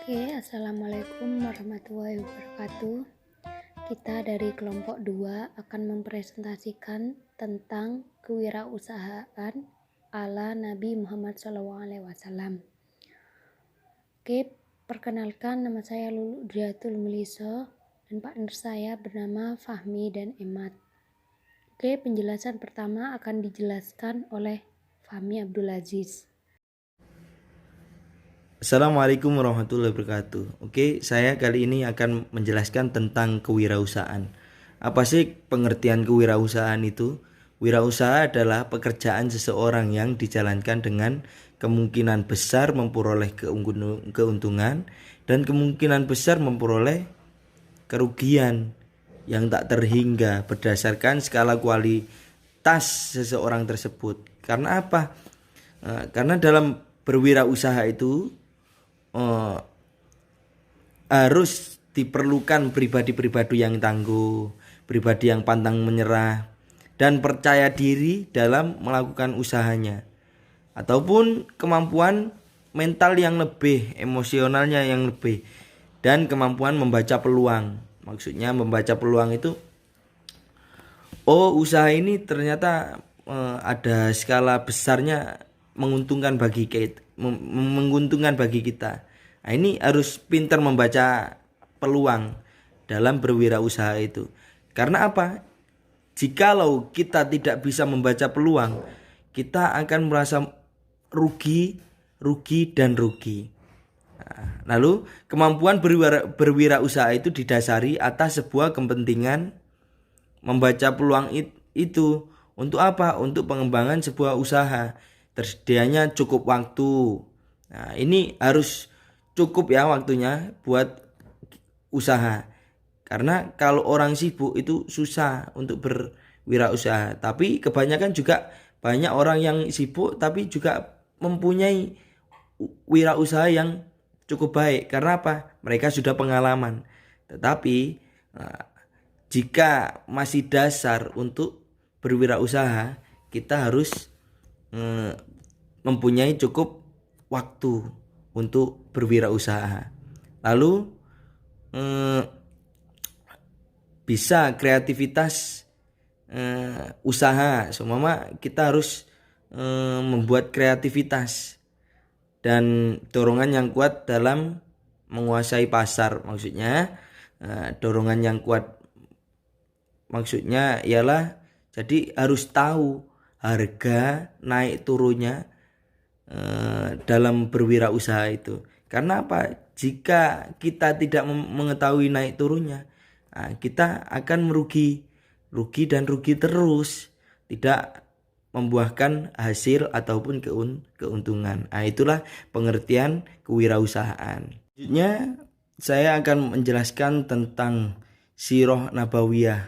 Assalamualaikum warahmatullahi wabarakatuh. Kita dari kelompok 2 akan mempresentasikan tentang kewirausahaan ala Nabi Muhammad SAW. Perkenalkan, nama saya Lulu Driatul Muliso dan partner saya bernama Fahmi dan Emat. Penjelasan pertama akan dijelaskan oleh Fahmi Abdul Aziz. Assalamualaikum warahmatullahi wabarakatuh. Saya kali ini akan menjelaskan tentang kewirausahaan. Apa sih pengertian kewirausahaan itu? Wirausaha adalah pekerjaan seseorang yang dijalankan dengan kemungkinan besar memperoleh keuntungan dan kemungkinan besar memperoleh kerugian yang tak terhingga berdasarkan skala kualitas seseorang tersebut. Karena apa? Karena dalam berwirausaha itu harus diperlukan pribadi-pribadi yang tangguh, pribadi yang pantang menyerah, dan percaya diri dalam melakukan usahanya, ataupun kemampuan mental yang lebih, emosionalnya yang lebih, dan kemampuan membaca peluang. Maksudnya membaca peluang itu, usaha ini ternyata ada skala besarnya menguntungkan bagi kita. Nah, ini harus pintar membaca peluang dalam berwirausaha itu. Karena apa? Jikalau kita tidak bisa membaca peluang, kita akan merasa rugi. Nah, lalu kemampuan berwirausaha itu didasari atas sebuah kepentingan membaca peluang itu. Untuk apa? Untuk pengembangan sebuah usaha. Tersedianya cukup waktu. Nah, ini harus cukup ya waktunya buat usaha. Karena kalau orang sibuk itu susah untuk berwirausaha. Tapi kebanyakan juga banyak orang yang sibuk tapi juga mempunyai wirausaha yang cukup baik. Karena apa? Mereka sudah pengalaman. Tetapi jika masih dasar untuk berwirausaha, kita harus mempunyai cukup waktu untuk berwirausaha. Lalu bisa kreativitas usaha. Seumpama kita harus membuat kreativitas dan dorongan yang kuat dalam menguasai pasar. Maksudnya dorongan yang kuat maksudnya ialah jadi harus tahu harga naik turunnya dalam berwirausaha itu. Karena apa? Jika kita tidak mengetahui naik turunnya, kita akan merugi terus, tidak membuahkan hasil ataupun keuntungan. Itulah pengertian kewirausahaan. Selanjutnya saya akan menjelaskan tentang sirah nabawiyah.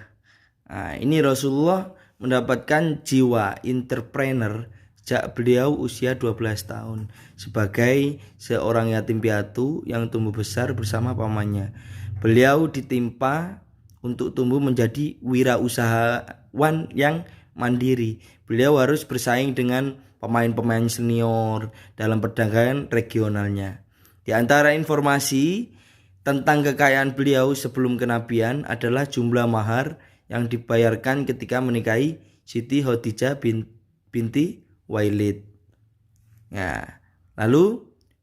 Ini Rasulullah mendapatkan jiwa entrepreneur sejak beliau usia 12 tahun sebagai seorang yatim piatu yang tumbuh besar bersama pamannya. Beliau ditimpa untuk tumbuh menjadi wirausahawan yang mandiri. Beliau harus bersaing dengan pemain-pemain senior dalam perdagangan regionalnya. Di antara informasi tentang kekayaan beliau sebelum kenabian adalah jumlah mahar yang dibayarkan ketika menikahi Siti Khadijah binti Wailid. Lalu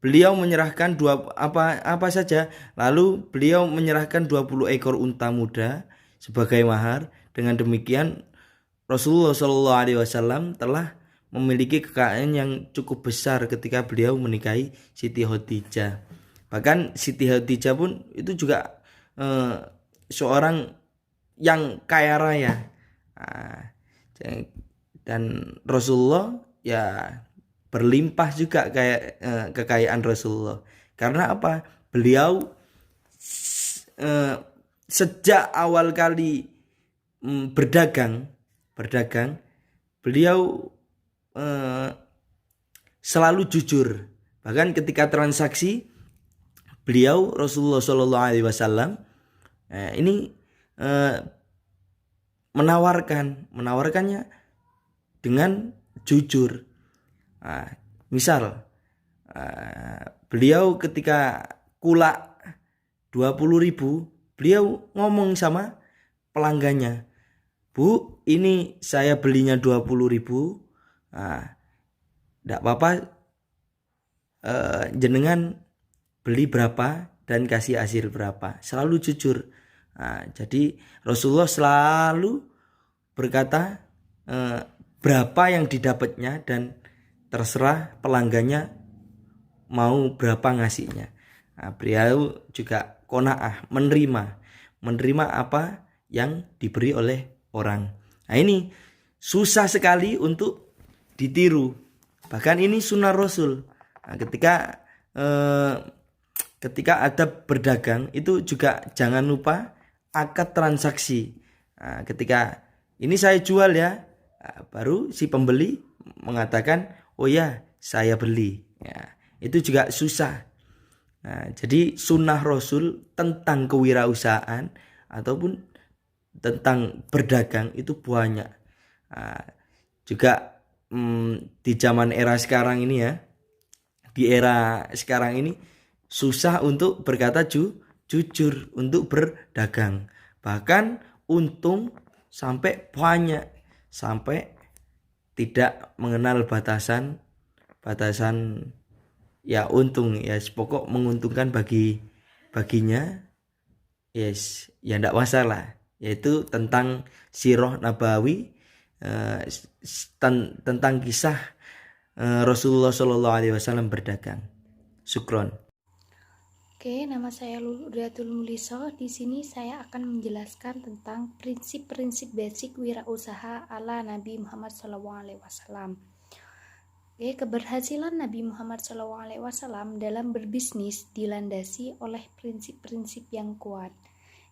beliau menyerahkan apa saja. Lalu beliau menyerahkan 20 ekor unta muda sebagai mahar. Dengan demikian Rasulullah SAW telah memiliki kekayaan yang cukup besar ketika beliau menikahi Siti Khadijah. Bahkan Siti Khadijah pun itu juga seorang yang kaya raya. Dan Rasulullah ya berlimpah juga kayak kekayaan Rasulullah. Karena apa? Beliau sejak awal kali berdagang, beliau selalu jujur. Bahkan ketika transaksi, beliau Rasulullah SAW ini menawarkannya dengan jujur. Misal beliau ketika kulak 20.000, beliau ngomong sama pelanggannya, "Bu, ini saya belinya 20.000. Nah, enggak apa-apa, jenengan beli berapa dan kasih hasil berapa." Selalu jujur. Nah, jadi Rasulullah selalu berkata berapa yang didapatnya dan terserah pelanggannya mau berapa ngasihnya. Nah, beliau juga qanaah, menerima apa yang diberi oleh orang. Nah, ini susah sekali untuk ditiru. Bahkan ini sunnah Rasul. Nah, ketika ada berdagang itu juga jangan lupa akad transaksi. Nah, ketika ini saya jual ya, baru si pembeli mengatakan, "Oh ya, saya beli." Ya, itu juga susah. Nah, jadi sunnah Rasul tentang kewirausahaan ataupun tentang berdagang itu banyak. Nah, juga di zaman era sekarang ini ya, di era sekarang ini susah untuk berkata jujur untuk berdagang. Bahkan untung sampai banyak, sampai tidak mengenal batasan ya untung ya, pokok menguntungkan baginya, yes ya ndak masalah, yaitu tentang sirah nabawi, tentang kisah Rasulullah SAW berdagang. Syukron. Oke, nama saya Lulu Driatul Muliso. Di sini saya akan menjelaskan tentang prinsip-prinsip basic wirausaha ala Nabi Muhammad SAW. Oke, keberhasilan Nabi Muhammad SAW dalam berbisnis dilandasi oleh prinsip-prinsip yang kuat.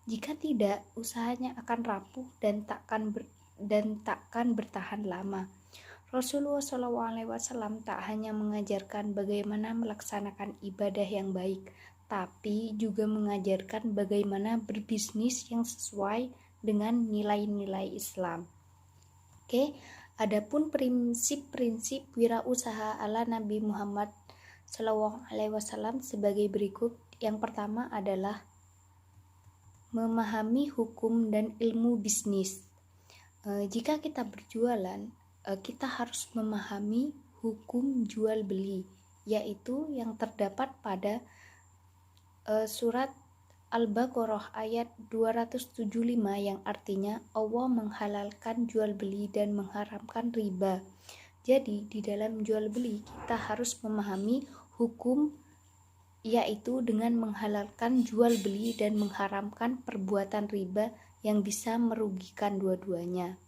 Jika tidak, usahanya akan rapuh dan takkan bertahan lama. Rasulullah SAW tak hanya mengajarkan bagaimana melaksanakan ibadah yang baik, tapi juga mengajarkan bagaimana berbisnis yang sesuai dengan nilai-nilai Islam. Oke, adapun prinsip-prinsip wirausaha ala Nabi Muhammad SAW sebagai berikut. Yang pertama adalah memahami hukum dan ilmu bisnis. Jika kita berjualan, kita harus memahami hukum jual beli, yaitu yang terdapat pada surat Al-Baqarah ayat 275 yang artinya Allah menghalalkan jual beli dan mengharamkan riba. Jadi di dalam jual beli kita harus memahami hukum, yaitu dengan menghalalkan jual beli dan mengharamkan perbuatan riba yang bisa merugikan dua-duanya.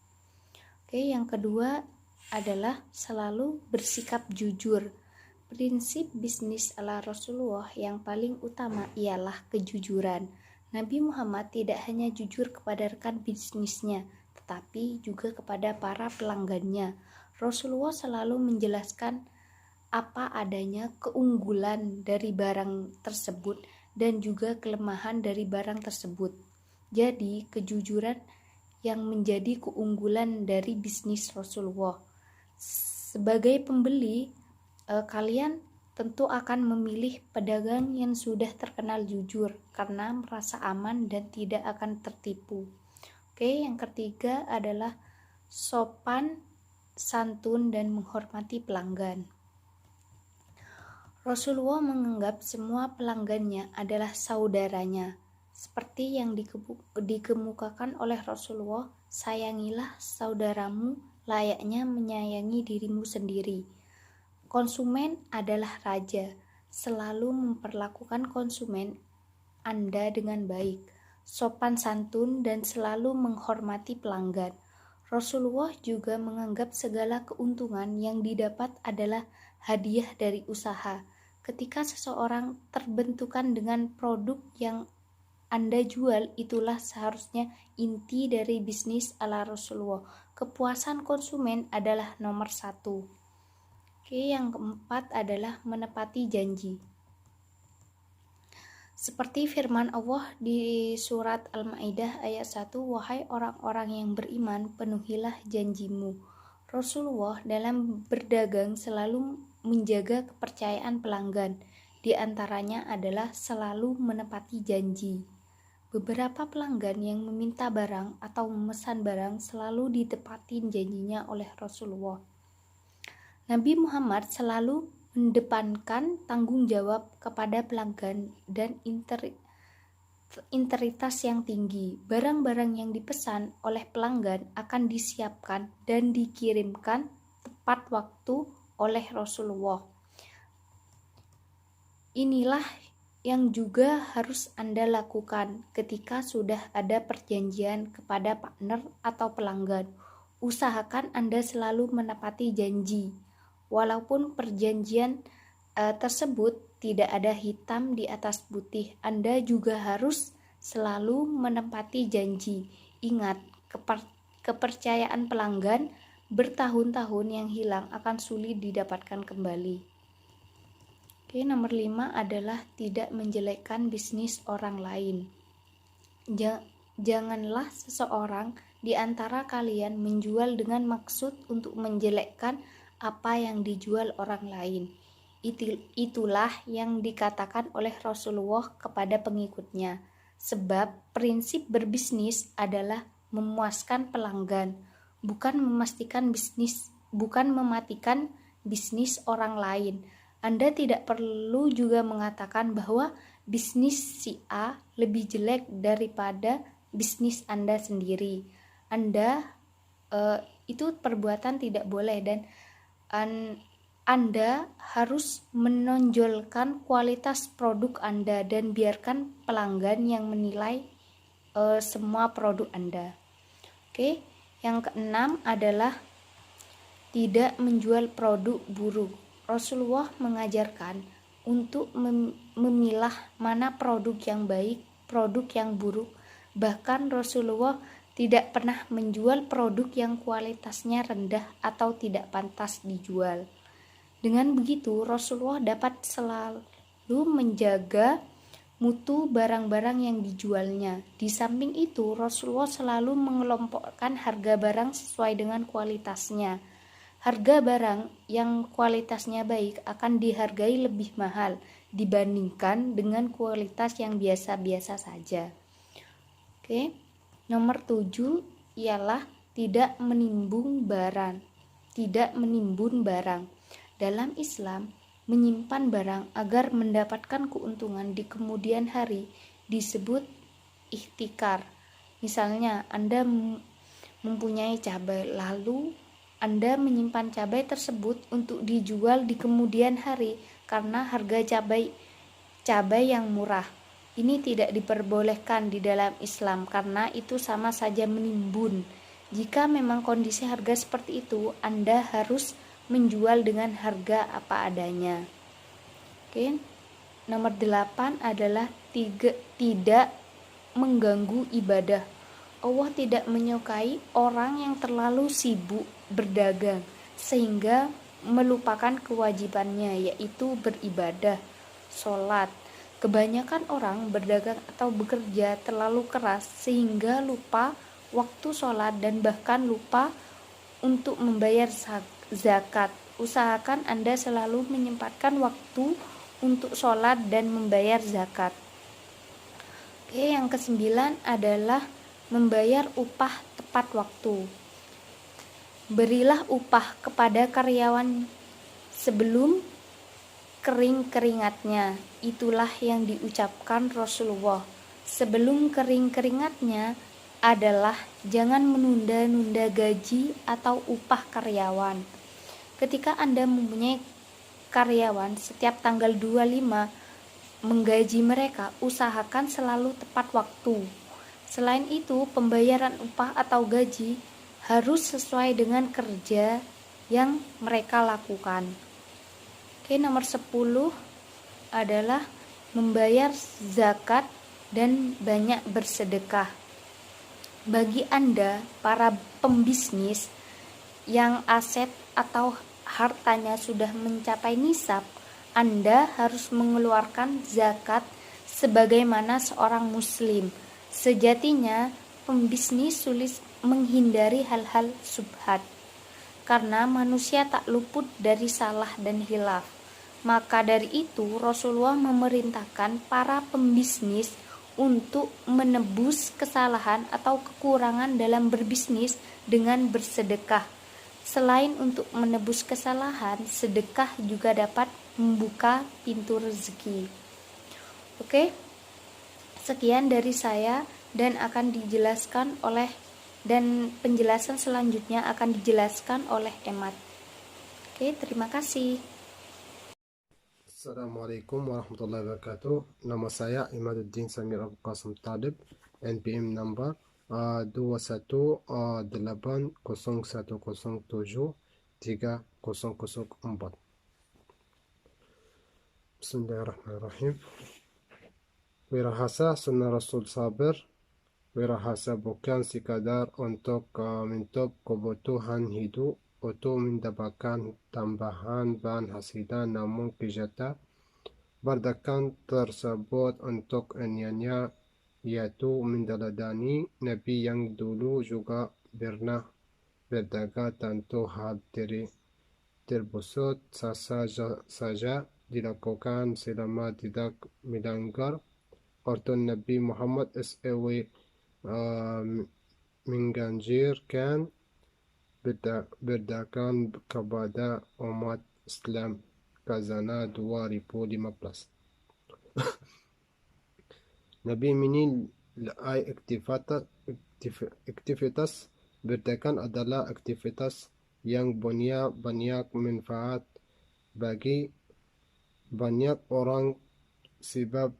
Oke, yang kedua adalah selalu bersikap jujur. Prinsip bisnis ala Rasulullah yang paling utama ialah kejujuran. Nabi Muhammad tidak hanya jujur kepada rekan bisnisnya, tetapi juga kepada para pelanggannya. Rasulullah selalu menjelaskan apa adanya keunggulan dari barang tersebut dan juga kelemahan dari barang tersebut. Jadi, kejujuran yang menjadi keunggulan dari bisnis Rasulullah. Sebagai pembeli, kalian tentu akan memilih pedagang yang sudah terkenal jujur karena merasa aman dan tidak akan tertipu. Oke, yang ketiga adalah sopan, santun, dan menghormati pelanggan. Rasulullah menganggap semua pelanggannya adalah saudaranya. Seperti yang dikemukakan oleh Rasulullah, sayangilah saudaramu layaknya menyayangi dirimu sendiri. Konsumen adalah raja. Selalu memperlakukan konsumen Anda dengan baik, sopan santun, dan selalu menghormati pelanggan. Rasulullah juga menganggap segala keuntungan yang didapat adalah hadiah dari usaha. Ketika seseorang terbentukan dengan produk yang Anda jual, itulah seharusnya inti dari bisnis ala Rasulullah. Kepuasan konsumen adalah nomor 1. Oke, yang keempat adalah menepati janji. Seperti firman Allah di surat Al-Maidah ayat 1, "Wahai orang-orang yang beriman, penuhilah janjimu." Rasulullah dalam berdagang selalu menjaga kepercayaan pelanggan. Di antaranya adalah selalu menepati janji. Beberapa pelanggan yang meminta barang atau memesan barang selalu ditepatin janjinya oleh Rasulullah. Nabi Muhammad selalu mendepankan tanggung jawab kepada pelanggan dan integritas yang tinggi. Barang-barang yang dipesan oleh pelanggan akan disiapkan dan dikirimkan tepat waktu oleh Rasulullah. Inilah yang juga harus Anda lakukan ketika sudah ada perjanjian kepada partner atau pelanggan. Usahakan Anda selalu menepati janji. Walaupun perjanjian tersebut tidak ada hitam di atas putih, Anda juga harus selalu menepati janji. Ingat, kepercayaan pelanggan bertahun-tahun yang hilang akan sulit didapatkan kembali. Oke, nomor 5 adalah tidak menjelekkan bisnis orang lain. Janganlah seseorang di antara kalian menjual dengan maksud untuk menjelekkan apa yang dijual orang lain. Itulah yang dikatakan oleh Rasulullah kepada pengikutnya. Sebab prinsip berbisnis adalah memuaskan pelanggan, bukan mematikan bisnis orang lain. Anda tidak perlu juga mengatakan bahwa bisnis si A lebih jelek daripada bisnis Anda sendiri. Itu perbuatan tidak boleh, dan Anda harus menonjolkan kualitas produk Anda dan biarkan pelanggan yang menilai semua produk Anda. Oke, yang keenam adalah tidak menjual produk buruk. Rasulullah mengajarkan untuk memilah mana produk yang baik, produk yang buruk. Bahkan Rasulullah tidak pernah menjual produk yang kualitasnya rendah atau tidak pantas dijual. Dengan begitu, Rasulullah dapat selalu menjaga mutu barang-barang yang dijualnya. Di samping itu, Rasulullah selalu mengelompokkan harga barang sesuai dengan kualitasnya. Harga barang yang kualitasnya baik akan dihargai lebih mahal dibandingkan dengan kualitas yang biasa-biasa saja. Oke. Nomor 7 ialah tidak menimbun barang. Dalam Islam, menyimpan barang agar mendapatkan keuntungan di kemudian hari disebut ihtikar. Misalnya, Anda mempunyai cabai, lalu Anda menyimpan cabai tersebut untuk dijual di kemudian hari karena harga cabai yang murah. Ini tidak diperbolehkan di dalam Islam karena itu sama saja menimbun. Jika memang kondisi harga seperti itu, Anda harus menjual dengan harga apa adanya. Oke. Nomor 8 adalah tidak mengganggu ibadah. Allah tidak menyukai orang yang terlalu sibuk berdagang sehingga melupakan kewajibannya, yaitu beribadah, sholat. Kebanyakan orang berdagang atau bekerja terlalu keras sehingga lupa waktu sholat dan bahkan lupa untuk membayar zakat. Usahakan Anda selalu menyempatkan waktu untuk sholat dan membayar zakat. Oke, yang ke-9 adalah membayar upah tepat waktu. Berilah upah kepada karyawan sebelum kering keringatnya. Itulah yang diucapkan Rasulullah. Sebelum kering keringatnya adalah jangan menunda-nunda gaji atau upah karyawan. Ketika Anda mempunyai karyawan, setiap tanggal 25 menggaji mereka, usahakan selalu tepat waktu. Selain itu, pembayaran upah atau gaji harus sesuai dengan kerja yang mereka lakukan. Oke, nomor 10 adalah membayar zakat dan banyak bersedekah. Bagi Anda, para pembisnis yang aset atau hartanya sudah mencapai nisab, Anda harus mengeluarkan zakat sebagaimana seorang muslim. Sejatinya, pembisnis sulit menghindari hal-hal subhat, karena manusia tak luput dari salah dan hilaf. Maka dari itu Rasulullah memerintahkan para pembisnis untuk menebus kesalahan atau kekurangan dalam berbisnis dengan bersedekah. Selain untuk menebus kesalahan, sedekah juga dapat membuka pintu rezeki. Oke, sekian dari saya dan penjelasan selanjutnya akan dijelaskan oleh Emat. Oke, terima kasih. Assalamualaikum warahmatullahi wabarakatuh. Nama saya Imaduddin Samir Abu Qasim Talib, NPM number 218010073004. Bismillahirrahmanirrahim. Wirahasa sunnah Rasul Sabir. Wirahasa bukan sekadar untuk mentok kebutuhan hidup atau mendapatkan tambahan bahan hasilan, namun kejata berdakan tersebut untuk niatnya yaitu mendeladani Nabi yang dulu juga pernah berdagang. Tentu hal tersebut saja dilakukan selama tidak melanggar aturan Nabi Muhammad SAW menganjurkan berdagang kepada umat Islam. Khazanah 2015. Nabi menilai aktivitas berdagang adalah aktivitas yang punya banyak manfaat bagi banyak orang, sebab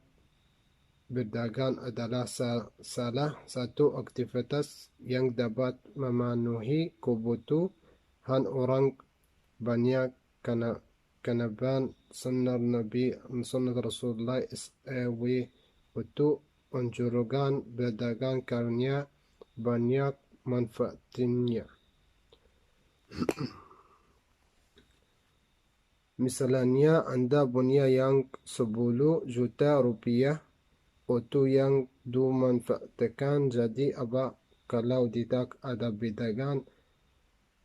berdagang adalah salah satu aktivitas yang dapat memenuhi kebutuhan orang banyak. Kenapa sunnah Rasulullah SAW untuk anjurkan berdagang karena banyak manfaatnya. Misalnya Anda punya yang 10 juta rupiah untuk yang dimanfaatkan. Jadi apa kalau tidak ada berdagang?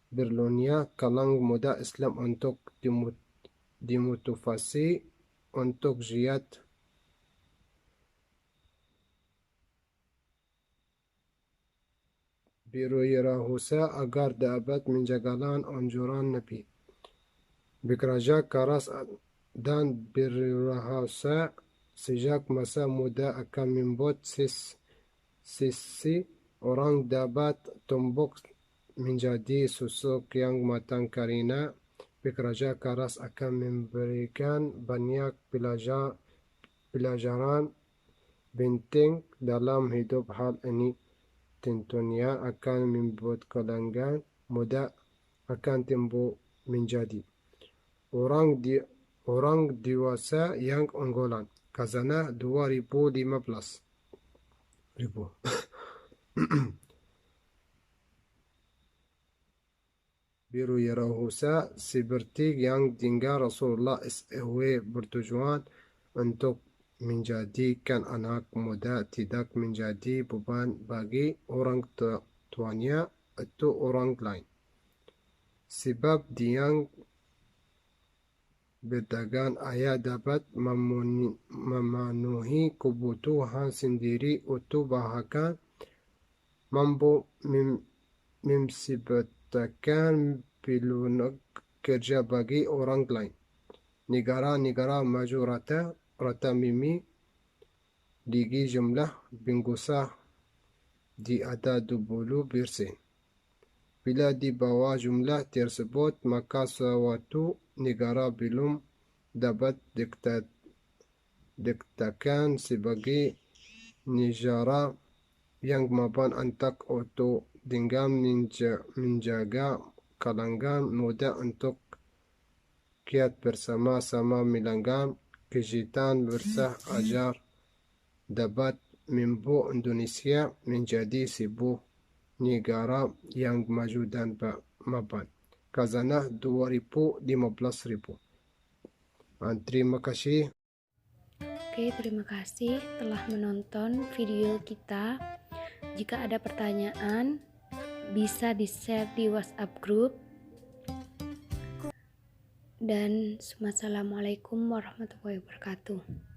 Berlunya kalang muda Islam untuk dimotivasi untuk jihad berwirausaha agar dapat menjalankan anjuran Nabi. Bekerja keras dan berwirausaha sejak masa muda akan membuat sisi orang dapat tumbuh menjadi sosok yang matang, karena bekerja keras akan memberikan banyak pelajaran penting dalam hidup. Hal ini tentunya akan membuat kalangan muda akan tumbuh menjadi orang dewasa yang unggulan. Khazanah 2015. Berwirausaha seperti yang tinggal Rasulullah SAW bertujuan untuk menjadikan anak muda tidak menjadi beban bagi orang tuanya atau orang lain, sebab dia berdagang ayah dapat memenuhi kebutuhan sendiri atau bahkan mampu menciptakan peluang kerja bagi orang lain. Negara-negara maju rata memiliki jumlah pengusaha di atas 20%. Bila di bawah jumlah tersebut, maka suatu negara belum dapat dikatakan sebagai negara yang mampu untuk dengan menjaga kalangan muda untuk giat bersama-sama melanggar kegiatan bersah agar dapat membuat Indonesia menjadi sebuah negara yang maju dan mapan. Khazanah 2015. Terima kasih. Oke, terima kasih telah menonton video kita. Jika ada pertanyaan, bisa di-share di WhatsApp group. dan wassalamualaikum warahmatullahi wabarakatuh.